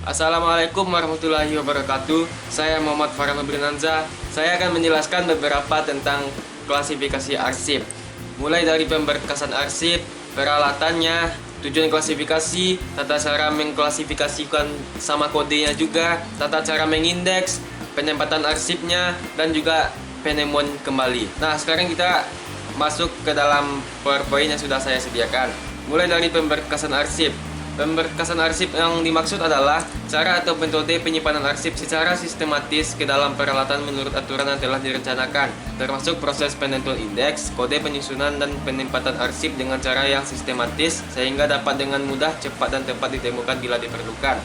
Assalamualaikum warahmatullahi wabarakatuh. Saya Muhammad Farhan Nobrinanza. Saya akan menjelaskan beberapa tentang klasifikasi arsip. Mulai dari pemberkasan arsip, peralatannya, tujuan klasifikasi, tata cara mengklasifikasikan sama kodenya juga, tata cara mengindeks, penempatan arsipnya, dan juga penemuan kembali. Nah, sekarang kita masuk ke dalam PowerPoint yang sudah saya sediakan. Mulai dari pemberkasan arsip. Pemberkasan arsip yang dimaksud adalah cara atau metode penyimpanan arsip secara sistematis ke dalam peralatan menurut aturan yang telah direncanakan, termasuk proses penentuan indeks, kode penyusunan, dan penempatan arsip dengan cara yang sistematis sehingga dapat dengan mudah, cepat, dan tepat ditemukan bila diperlukan.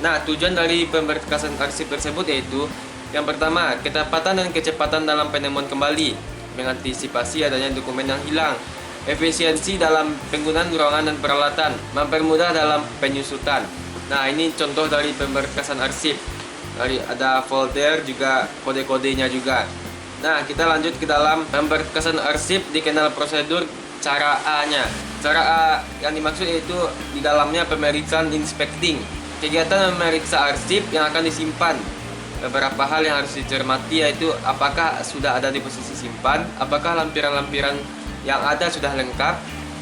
Nah, tujuan dari pemberkasan arsip tersebut yaitu yang pertama, ketepatan dan kecepatan dalam penemuan kembali, mengantisipasi adanya dokumen yang hilang, efisiensi dalam penggunaan ruangan dan peralatan, mempermudah dalam penyusutan. Nah, ini contoh dari pemberkasan arsip. Ada folder juga kode-kodenya juga. Nah, kita lanjut ke dalam pemberkasan arsip dikenal prosedur cara A-nya. Cara A yang dimaksud yaitu di dalamnya pemeriksaan inspecting. Kegiatan memeriksa arsip yang akan disimpan. Beberapa hal yang harus dicermati yaitu apakah sudah ada di posisi simpan, apakah lampiran-lampiran yang ada sudah lengkap,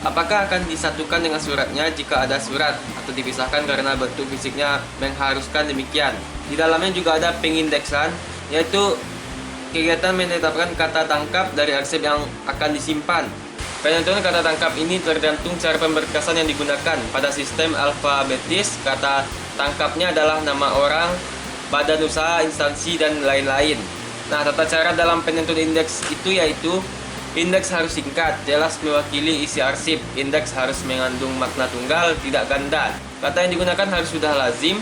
apakah akan disatukan dengan suratnya jika ada surat, atau dipisahkan karena bentuk fisiknya mengharuskan demikian. Di dalamnya juga ada pengindeksan, yaitu kegiatan menetapkan kata tangkap dari arsip yang akan disimpan. Penentuan kata tangkap ini tergantung cara pemberkasan yang digunakan. Pada sistem alfabetis, kata tangkapnya adalah nama orang, badan usaha, instansi, dan lain-lain. Nah, tata cara dalam penentuan indeks itu yaitu indeks harus singkat, jelas mewakili isi arsip. Indeks harus mengandung makna tunggal, tidak ganda. Kata yang digunakan harus sudah lazim,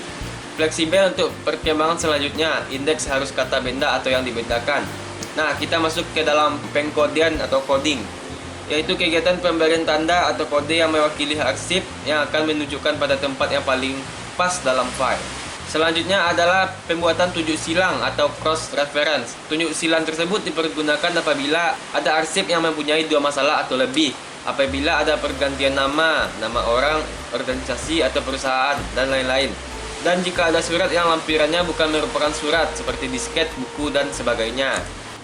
fleksibel untuk perkembangan selanjutnya. Indeks harus kata benda atau yang dibedakan. Nah, kita masuk ke dalam pengkodian atau coding, yaitu kegiatan pemberian tanda atau kode yang mewakili arsip yang akan menunjukkan pada tempat yang paling pas dalam file. Selanjutnya adalah pembuatan tunjuk silang atau cross reference. Tunjuk silang tersebut dipergunakan apabila ada arsip yang mempunyai dua masalah atau lebih, apabila ada pergantian nama, nama orang, organisasi atau perusahaan, dan lain-lain. Dan jika ada surat yang lampirannya bukan merupakan surat seperti disket, buku, dan sebagainya.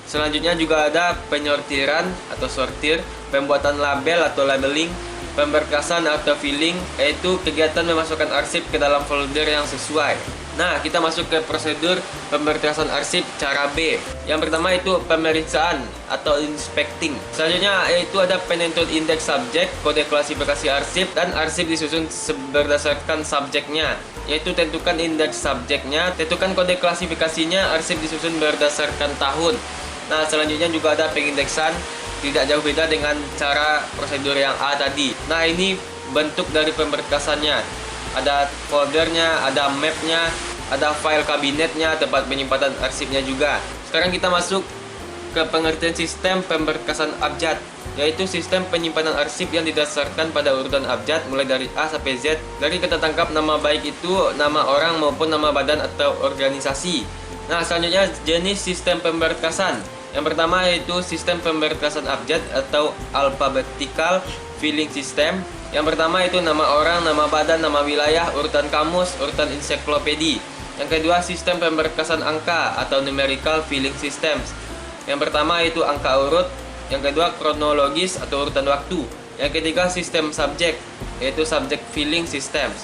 Selanjutnya juga ada penyortiran atau sortir, pembuatan label atau labeling, pemberkasan atau filling, yaitu kegiatan memasukkan arsip ke dalam folder yang sesuai. Nah, kita masuk ke prosedur pemberkasan arsip cara B. Yang pertama itu pemeriksaan atau inspecting. Selanjutnya yaitu ada penentuan indeks subjek, kode klasifikasi arsip, dan arsip disusun berdasarkan subjeknya, yaitu tentukan indeks subjeknya, tentukan kode klasifikasinya, arsip disusun berdasarkan tahun. Nah, selanjutnya juga ada pengindeksan, tidak jauh beda dengan cara prosedur yang A tadi. Nah, ini bentuk dari pemberkasannya. Ada foldernya, ada mapnya, ada file kabinetnya, tempat penyimpanan arsipnya juga. Sekarang kita masuk ke pengertian sistem pemberkasan abjad, yaitu sistem penyimpanan arsip yang didasarkan pada urutan abjad mulai dari A sampai Z. Dari kata tangkap nama baik itu nama orang maupun nama badan atau organisasi. Nah, selanjutnya jenis sistem pemberkasan. Yang pertama yaitu sistem pemberkasan abjad atau alphabetical filling system. Yang pertama itu nama orang, nama badan, nama wilayah, urutan kamus, urutan ensiklopedi. Yang kedua sistem pemberkasan angka atau numerical filling systems. Yang pertama itu angka urut. Yang kedua kronologis atau urutan waktu. Yang ketiga sistem subjek, yaitu subject filling systems.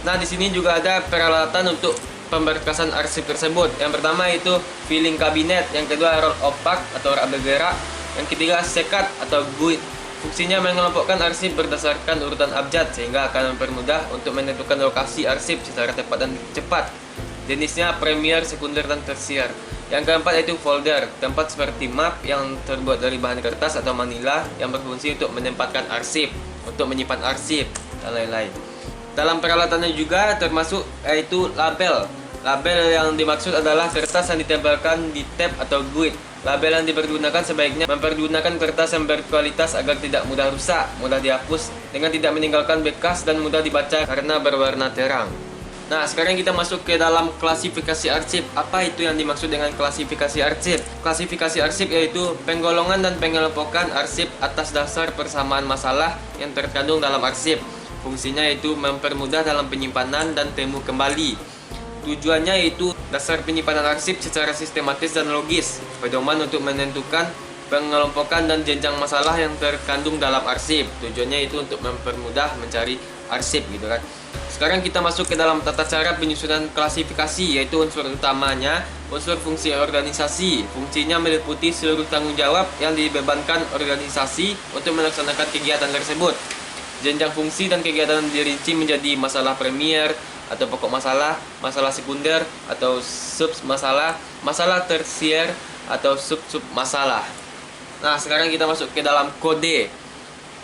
Nah, di sini juga ada peralatan untuk pemberkasan arsip tersebut. Yang pertama itu filling kabinet, yang kedua roll opak atau rak bergerak, yang ketiga sekat atau guide. Fungsinya mengelompokkan arsip berdasarkan urutan abjad sehingga akan mempermudah untuk menentukan lokasi arsip secara tepat dan cepat. Jenisnya premier, sekunder, dan tersier. Yang keempat yaitu folder, tempat seperti map yang terbuat dari bahan kertas atau manila yang berfungsi untuk menempatkan arsip, untuk menyimpan arsip, dan lain-lain. Dalam peralatannya juga termasuk yaitu label. Label yang dimaksud adalah kertas yang ditempelkan di tab atau guide. Label yang dipergunakan sebaiknya mempergunakan kertas yang berkualitas agar tidak mudah rusak, mudah dihapus, dengan tidak meninggalkan bekas dan mudah dibaca karena berwarna terang. Nah, sekarang kita masuk ke dalam klasifikasi arsip. Apa itu yang dimaksud dengan klasifikasi arsip? Klasifikasi arsip yaitu penggolongan dan pengelompokan arsip atas dasar persamaan masalah yang terkandung dalam arsip. Fungsinya yaitu mempermudah dalam penyimpanan dan temu kembali. Tujuannya yaitu dasar penyimpanan arsip secara sistematis dan logis, pedoman untuk menentukan pengelompokan dan jenjang masalah yang terkandung dalam arsip. Tujuannya itu untuk mempermudah mencari arsip gitu kan. Sekarang kita masuk ke dalam tata cara penyusunan klasifikasi, yaitu unsur utamanya unsur fungsi organisasi. Fungsinya meliputi seluruh tanggung jawab yang dibebankan organisasi untuk melaksanakan kegiatan tersebut. Jenjang fungsi dan kegiatan dirinci menjadi masalah premier atau pokok masalah, masalah sekunder atau sub masalah, masalah tersier atau sub masalah. Nah, sekarang kita masuk ke dalam kode.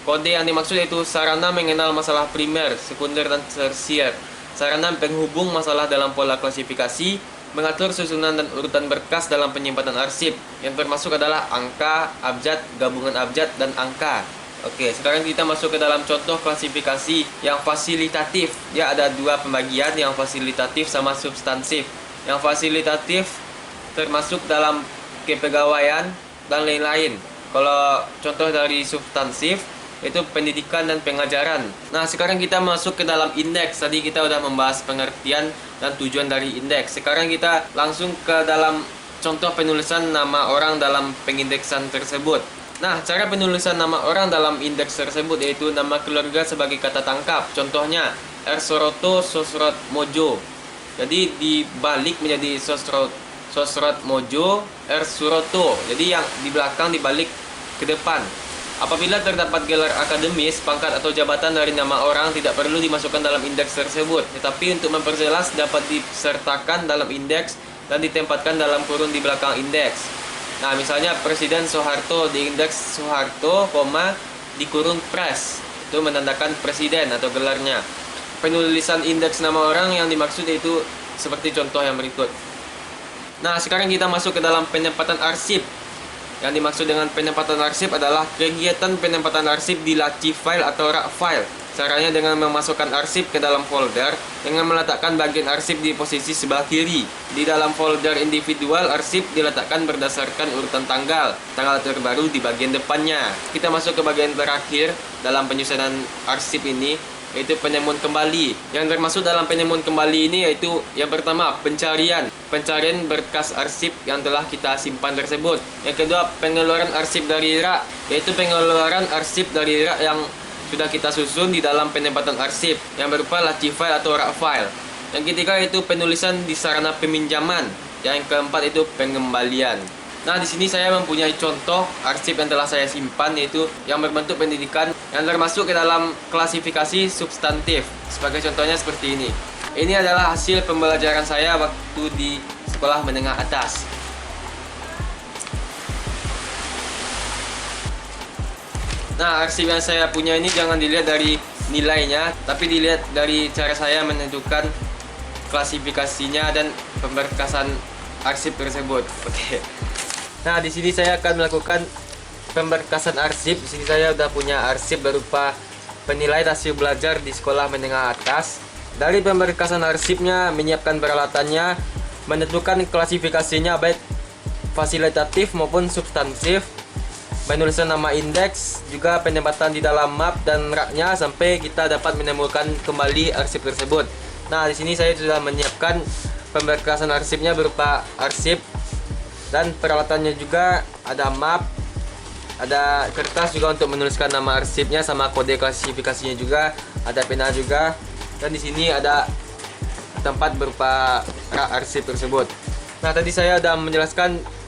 Kode yang dimaksud yaitu sarana mengenal masalah primer, sekunder, dan tersier. Sarana penghubung masalah dalam pola klasifikasi, mengatur susunan dan urutan berkas dalam penyimpanan arsip, yang termasuk adalah angka, abjad, gabungan abjad, dan angka. Oke, sekarang kita masuk ke dalam contoh klasifikasi yang fasilitatif. Dia ada dua pembagian, yang fasilitatif sama substansif. Yang fasilitatif termasuk dalam kepegawaian dan lain-lain. Kalau contoh dari substansif itu pendidikan dan pengajaran. Nah, sekarang kita masuk ke dalam indeks. Tadi kita udah membahas pengertian dan tujuan dari indeks. Sekarang kita langsung ke dalam contoh penulisan nama orang dalam pengindeksan tersebut. Nah, cara penulisan nama orang dalam indeks tersebut yaitu nama keluarga sebagai kata tangkap. Contohnya R. Soroto Sosrot Mojo. Jadi dibalik menjadi Sosrot Mojo R. Suroto. Jadi yang di belakang dibalik ke depan. Apabila terdapat gelar akademis, pangkat atau jabatan dari nama orang tidak perlu dimasukkan dalam indeks tersebut. Tetapi untuk memperjelas dapat disertakan dalam indeks dan ditempatkan dalam kurung di belakang indeks. Nah, misalnya Presiden Soeharto di indeks Soeharto, di kurung Pres. Itu menandakan presiden atau gelarnya. Penulisan indeks nama orang yang dimaksud yaitu seperti contoh yang berikut. Nah, sekarang kita masuk ke dalam penempatan arsip. Yang dimaksud dengan penempatan arsip adalah kegiatan penempatan arsip di laci file atau rak file. Caranya dengan memasukkan arsip ke dalam folder dengan meletakkan bagian arsip di posisi sebelah kiri. Di dalam folder individual, arsip diletakkan berdasarkan urutan tanggal terbaru di bagian depannya. Kita masuk ke bagian terakhir dalam penyusunan arsip ini, yaitu penemuan kembali. Yang termasuk dalam penemuan kembali ini yaitu yang pertama, pencarian berkas arsip yang telah kita simpan tersebut. Yang kedua, pengeluaran arsip dari rak, yaitu pengeluaran arsip dari rak yang sudah kita susun di dalam penempatan arsip yang berupa laci file atau rak file. Yang ketiga yaitu penulisan di sarana peminjaman. Yang keempat itu pengembalian. Nah, di sini saya mempunyai contoh arsip yang telah saya simpan, yaitu yang berbentuk pendidikan yang termasuk ke dalam klasifikasi substantif. Sebagai contohnya seperti ini. Ini adalah hasil pembelajaran saya waktu di sekolah menengah atas. Nah, arsip yang saya punya ini jangan dilihat dari nilainya, tapi dilihat dari cara saya menentukan klasifikasinya dan pemberkasan arsip tersebut. Oke. Nah, di sini saya akan melakukan pemberkasan arsip. Di sini saya udah punya arsip berupa penilaian hasil belajar di sekolah menengah atas. Dari pemberkasan arsipnya, menyiapkan peralatannya, menentukan klasifikasinya baik fasilitatif maupun substansif, penulisan nama indeks, juga penempatan di dalam map dan raknya sampai kita dapat menemukan kembali arsip tersebut. Nah, di sini saya sudah menyiapkan pemberkasan arsipnya berupa arsip dan peralatannya juga ada map, ada kertas juga untuk menuliskan nama arsipnya sama kode klasifikasinya juga, ada pena juga, dan di sini ada tempat berupa rak arsip tersebut. Nah, tadi saya sudah menjelaskan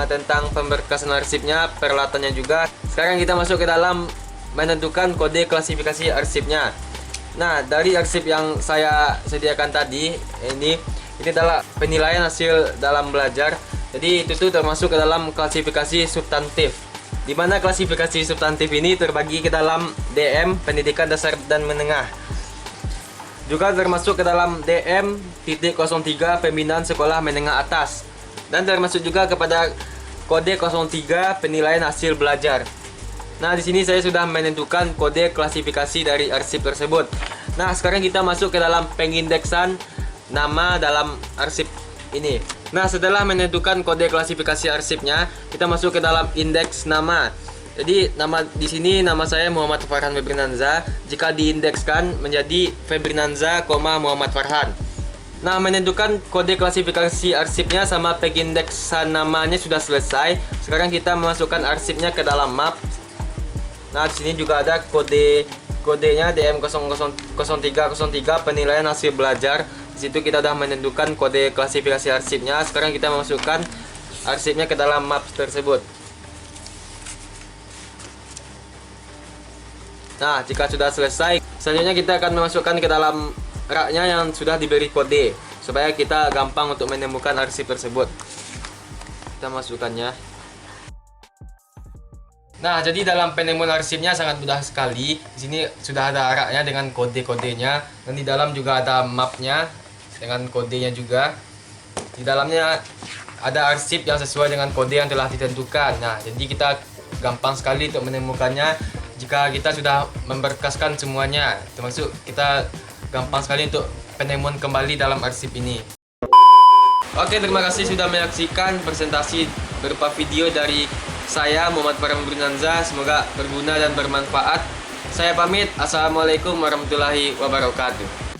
tentang pemberkasan arsipnya, peralatannya juga. Sekarang kita masuk ke dalam menentukan kode klasifikasi arsipnya. Nah, dari arsip yang saya sediakan tadi, ini adalah penilaian hasil dalam belajar. Jadi itu tuh termasuk ke dalam klasifikasi substantif. Di mana klasifikasi substantif ini terbagi ke dalam DM, pendidikan dasar dan menengah. Juga termasuk ke dalam DM.03 pembinaan sekolah menengah atas. Dan termasuk juga kepada kode 03 penilaian hasil belajar. Nah, di sini saya sudah menentukan kode klasifikasi dari arsip tersebut. Nah, sekarang kita masuk ke dalam pengindeksan nama dalam arsip ini. Nah, setelah menentukan kode klasifikasi arsipnya, kita masuk ke dalam indeks nama. Jadi nama di sini nama saya Muhammad Farhan Febrinanza. Jika diindekskan menjadi Febrinanza, Muhammad Farhan. Nah, menentukan kode klasifikasi arsipnya sama pengindeksan namanya sudah selesai. Sekarang kita memasukkan arsipnya ke dalam map. Nah, di sini juga ada kodenya DM000303 penilaian hasil belajar. Di situ kita sudah menentukan kode klasifikasi arsipnya. Sekarang kita memasukkan arsipnya ke dalam map tersebut. Nah, jika sudah selesai, selanjutnya kita akan memasukkan ke dalam raknya yang sudah diberi kode supaya kita gampang untuk menemukan arsip tersebut. Kita masukkannya. Nah, jadi dalam penemuan arsipnya sangat mudah sekali. Di sini sudah ada raknya dengan kode-kodenya, dan di dalam juga ada mapnya dengan kodenya juga. Di dalamnya ada arsip yang sesuai dengan kode yang telah ditentukan. Nah, jadi kita gampang sekali untuk menemukannya jika kita sudah memberkaskan semuanya. Termasuk kita gampang sekali untuk penemuan kembali dalam arsip ini. Oke, terima kasih sudah menyaksikan presentasi berupa video dari saya, Muhammad Farhan Bernanza. Semoga berguna dan bermanfaat. Saya pamit. Assalamualaikum warahmatullahi wabarakatuh.